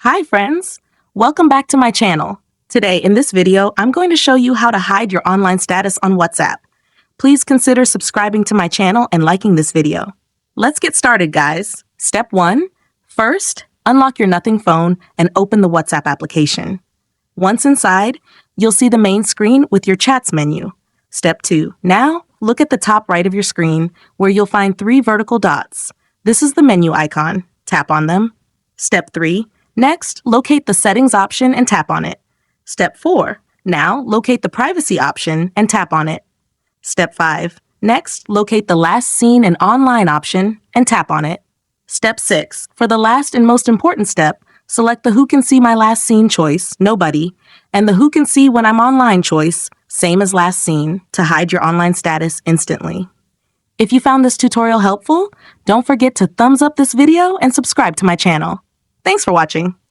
Hi friends! Welcome back to my channel. Today in this video, I'm going to show you how to hide your online status on WhatsApp. Please consider subscribing to my channel and liking this video. Let's get started, guys. Step 1. First, unlock your Nothing phone and open the WhatsApp application. Once inside, you'll see the main screen with your chats menu. Step 2. Now, look at the top right of your screen where you'll find 3 vertical dots. This is the menu icon. Tap on them. Step 3. Next, locate the Settings option and tap on it. Step 4. Now, locate the Privacy option and tap on it. Step 5. Next, locate the Last Seen and Online option and tap on it. Step 6. For the last and most important step, select the Who Can See My Last Seen choice, Nobody, and the Who Can See When I'm Online choice, Same as Last Seen, to hide your online status instantly. If you found this tutorial helpful, don't forget to thumbs up this video and subscribe to my channel. Thanks for watching.